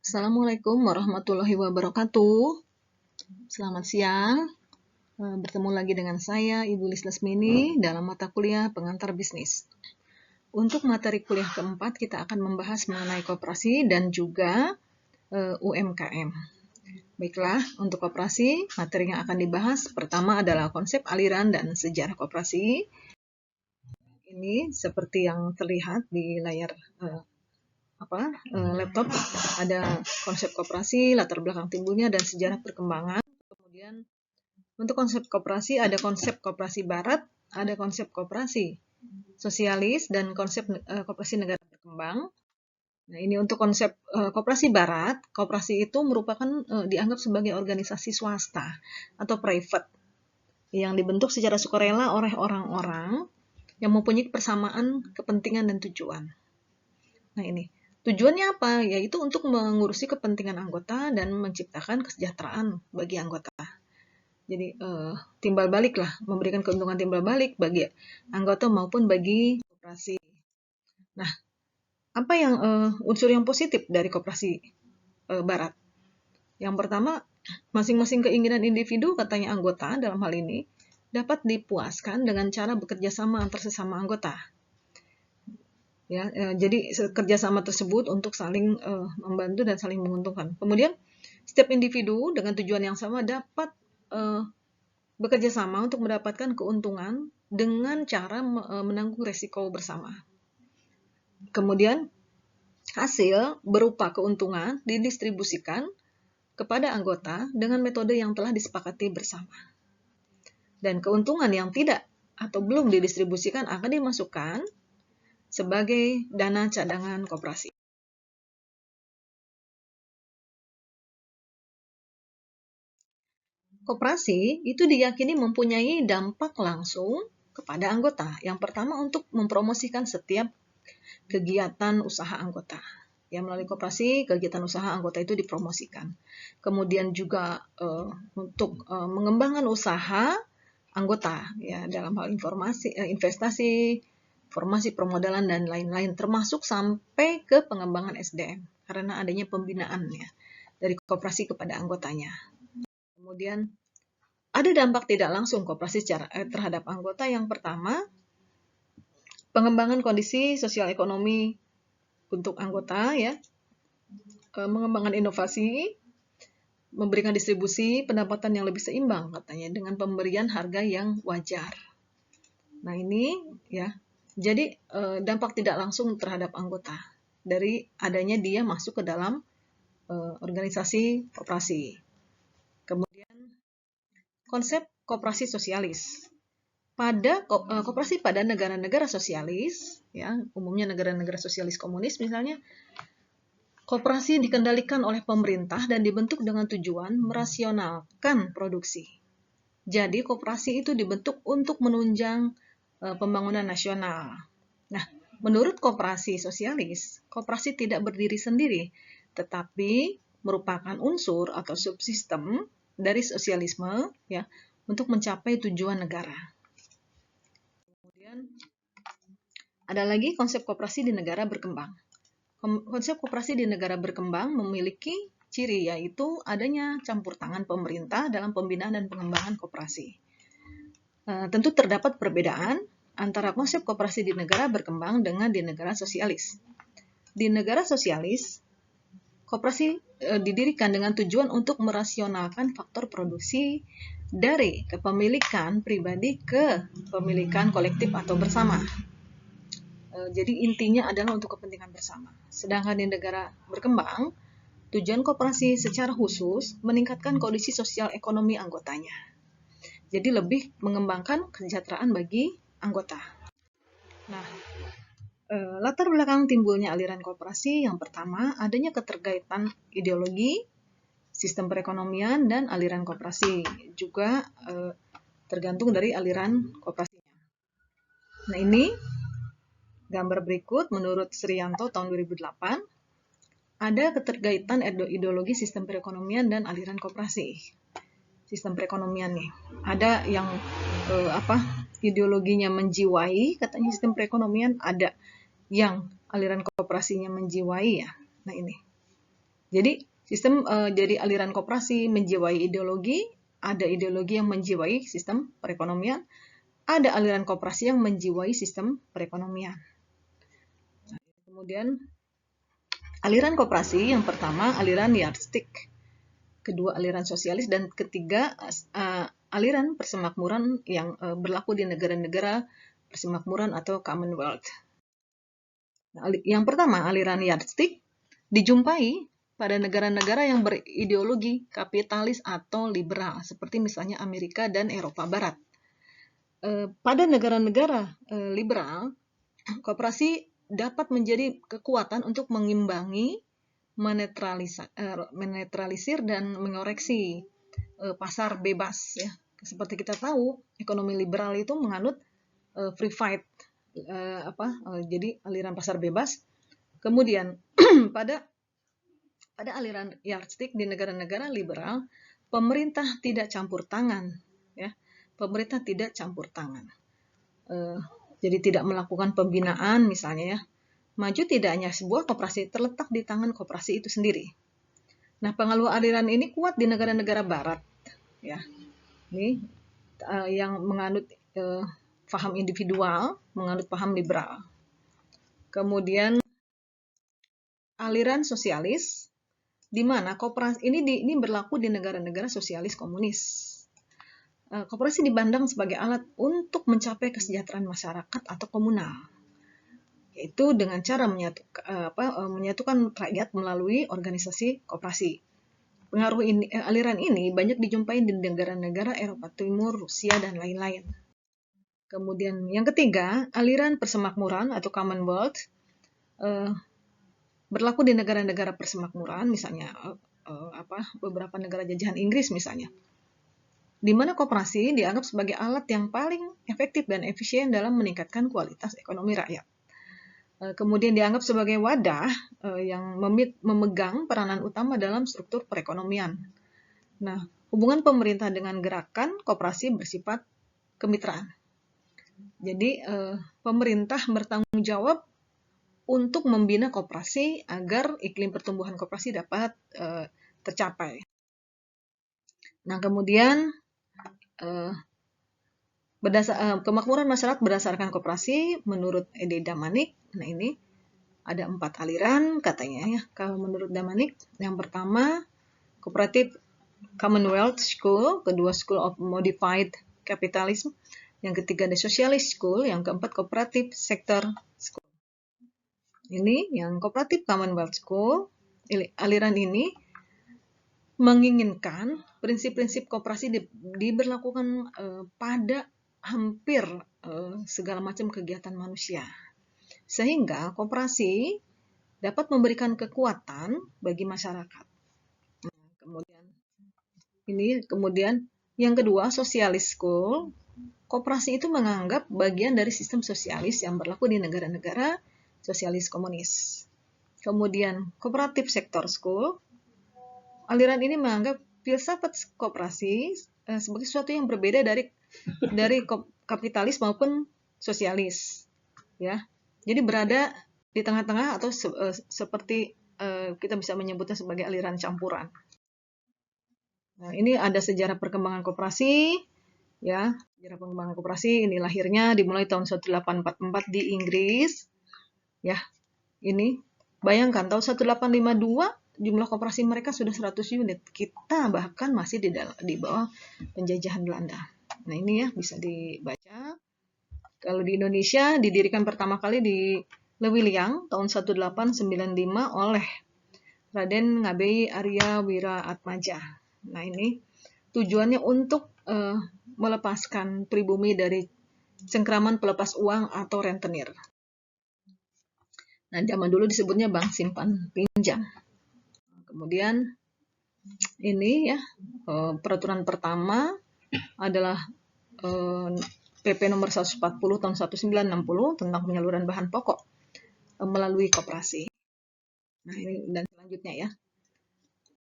Assalamualaikum warahmatullahi wabarakatuh. Selamat siang. Bertemu lagi dengan saya, Ibu Lis Lesmini, dalam mata kuliah pengantar bisnis. Untuk materi kuliah keempat, kita akan membahas mengenai koperasi dan juga UMKM. Baiklah, untuk koperasi, materi yang akan dibahas pertama adalah konsep aliran dan sejarah koperasi. Ini seperti yang terlihat di layar laptop, ada konsep koperasi, latar belakang timbulnya, dan sejarah perkembangan. Kemudian untuk konsep koperasi ada konsep koperasi barat, ada konsep koperasi sosialis, dan konsep koperasi negara berkembang. Nah, ini untuk konsep koperasi barat, koperasi itu merupakan dianggap sebagai organisasi swasta atau private yang dibentuk secara sukarela oleh orang-orang yang mempunyai persamaan kepentingan dan tujuan. Nah, ini tujuannya apa? Yaitu untuk mengurusi kepentingan anggota dan menciptakan kesejahteraan bagi anggota. Jadi timbal balik lah, memberikan keuntungan timbal balik bagi anggota maupun bagi koperasi. Nah, apa yang unsur yang positif dari koperasi barat? Yang pertama, masing-masing keinginan individu, katanya anggota dalam hal ini, dapat dipuaskan dengan cara bekerja sama antar sesama anggota. Ya, jadi kerjasama tersebut untuk saling membantu dan saling menguntungkan. Kemudian setiap individu dengan tujuan yang sama dapat bekerja sama untuk mendapatkan keuntungan dengan cara menanggung resiko bersama. Kemudian hasil berupa keuntungan didistribusikan kepada anggota dengan metode yang telah disepakati bersama. Dan keuntungan yang tidak atau belum didistribusikan akan dimasukkan sebagai dana cadangan koperasi. Koperasi itu diyakini mempunyai dampak langsung kepada anggota. Yang pertama, untuk mempromosikan setiap kegiatan usaha anggota. Ya, melalui koperasi, kegiatan usaha anggota itu dipromosikan. Kemudian juga untuk mengembangkan usaha anggota, ya, dalam hal investasi, formasi permodalan, dan lain-lain, termasuk sampai ke pengembangan SDM, karena adanya pembinaan ya, dari koperasi kepada anggotanya. Kemudian ada dampak tidak langsung koperasi terhadap anggota. Yang pertama, pengembangan kondisi sosial ekonomi untuk anggota, ya, mengembangkan inovasi, memberikan distribusi pendapatan yang lebih seimbang, katanya, dengan pemberian harga yang wajar. Nah, ini ya, jadi dampak tidak langsung terhadap anggota dari adanya dia masuk ke dalam organisasi koperasi. Kemudian konsep koperasi sosialis. Pada koperasi pada negara-negara sosialis, ya, umumnya negara-negara sosialis komunis misalnya, koperasi dikendalikan oleh pemerintah dan dibentuk dengan tujuan merasionalkan produksi. Jadi koperasi itu dibentuk untuk menunjang pembangunan nasional. Nah, menurut koperasi sosialis, koperasi tidak berdiri sendiri, tetapi merupakan unsur atau subsistem dari sosialisme, ya, untuk mencapai tujuan negara. Kemudian ada lagi konsep koperasi di negara berkembang. Konsep koperasi di negara berkembang memiliki ciri, yaitu adanya campur tangan pemerintah dalam pembinaan dan pengembangan koperasi. Tentu terdapat perbedaan antara konsep koperasi di negara berkembang dengan di negara sosialis. Di negara sosialis, koperasi didirikan dengan tujuan untuk merasionalkan faktor produksi dari kepemilikan pribadi ke kepemilikan kolektif atau bersama. Jadi intinya adalah untuk kepentingan bersama. Sedangkan di negara berkembang, tujuan koperasi secara khusus meningkatkan kondisi sosial ekonomi anggotanya. Jadi lebih mengembangkan kesejahteraan bagi anggota. Nah, latar belakang timbulnya aliran koperasi, yang pertama adanya keterkaitan ideologi, sistem perekonomian, dan aliran koperasi. Juga tergantung dari aliran koperasinya. Nah, ini gambar berikut menurut Srianto tahun 2008, ada keterkaitan ideologi sistem perekonomian dan aliran koperasi. Sistem perekonomian nih, ada yang ideologinya menjiwai, katanya sistem perekonomian, ada yang aliran koperasinya menjiwai, ya. Nah, ini Jadi jadi aliran koperasi menjiwai ideologi, ada ideologi yang menjiwai sistem perekonomian, ada aliran koperasi yang menjiwai sistem perekonomian. Kemudian aliran koperasi yang pertama aliran yardstick, kedua aliran sosialis, dan ketiga aliran persemakmuran yang berlaku di negara-negara persemakmuran atau Commonwealth. Yang pertama, aliran yardstick dijumpai pada negara-negara yang berideologi kapitalis atau liberal, seperti misalnya Amerika dan Eropa Barat. Pada negara-negara liberal, koperasi dapat menjadi kekuatan untuk mengimbangi, menetralisir dan mengoreksi pasar bebas, ya. Seperti kita tahu, ekonomi liberal itu menganut free fight, jadi aliran pasar bebas. Kemudian pada aliran yardstick di negara-negara liberal, pemerintah tidak campur tangan, ya. Pemerintah tidak campur tangan. Jadi tidak melakukan pembinaan misalnya, ya. Maju tidaknya sebuah koperasi terletak di tangan koperasi itu sendiri. Nah, pengaruh aliran ini kuat di negara-negara barat, ya. Ini yang menganut paham individual, menganut paham liberal. Kemudian aliran sosialis, di mana koperasi ini berlaku di negara-negara sosialis komunis. Koperasi dipandang sebagai alat untuk mencapai kesejahteraan masyarakat atau komunal, yaitu dengan cara menyatukan rakyat melalui organisasi koperasi. Pengaruh aliran ini banyak dijumpai di negara-negara Eropa Timur, Rusia, dan lain-lain. Kemudian yang ketiga, aliran persemakmuran atau Commonwealth berlaku di negara-negara persemakmuran, misalnya beberapa negara jajahan Inggris misalnya, di mana koperasi dianggap sebagai alat yang paling efektif dan efisien dalam meningkatkan kualitas ekonomi rakyat. Kemudian dianggap sebagai wadah yang memegang peranan utama dalam struktur perekonomian. Nah, hubungan pemerintah dengan gerakan koperasi bersifat kemitraan. Jadi pemerintah bertanggung jawab untuk membina koperasi agar iklim pertumbuhan koperasi dapat tercapai. Nah, kemudian kemakmuran masyarakat berdasarkan koperasi menurut Ede Damanik. Nah, ini ada 4 aliran katanya, ya. Kalau menurut Damanik, yang pertama kooperatif Commonwealth School, kedua School of Modified Capitalism, yang ketiga The Socialist School, yang keempat Cooperative Sector School. Ini yang Cooperative Commonwealth School, aliran ini menginginkan prinsip-prinsip koperasi diberlakukan pada hampir segala macam kegiatan manusia, sehingga koperasi dapat memberikan kekuatan bagi masyarakat. Kemudian yang kedua, Socialist School. Koperasi itu menganggap bagian dari sistem sosialis yang berlaku di negara-negara sosialis komunis. Kemudian Cooperative Sector School, aliran ini menganggap filsafat koperasi sebagai sesuatu yang berbeda dari kapitalis maupun sosialis, ya. Jadi berada di tengah-tengah atau seperti kita bisa menyebutnya sebagai aliran campuran. Nah, ini ada sejarah perkembangan koperasi, ya. Sejarah pengembangan koperasi ini lahirnya dimulai tahun 1844 di Inggris, ya. Ini bayangkan tahun 1852 jumlah koperasi mereka sudah 100 unit. Kita bahkan masih di bawah penjajahan Belanda. Nah, ini ya bisa dibaca. Kalau di Indonesia didirikan pertama kali di Lewiliang tahun 1895 oleh Raden Ngabei Arya Wiraatmaja. Nah, ini tujuannya untuk melepaskan pribumi dari cengkraman pelepas uang atau rentenir. Nah, zaman dulu disebutnya bank simpan pinjam. Kemudian ini, ya, peraturan pertama adalah PP nomor 140 tahun 1960 tentang penyaluran bahan pokok melalui koperasi. Nah, ini dan selanjutnya, ya.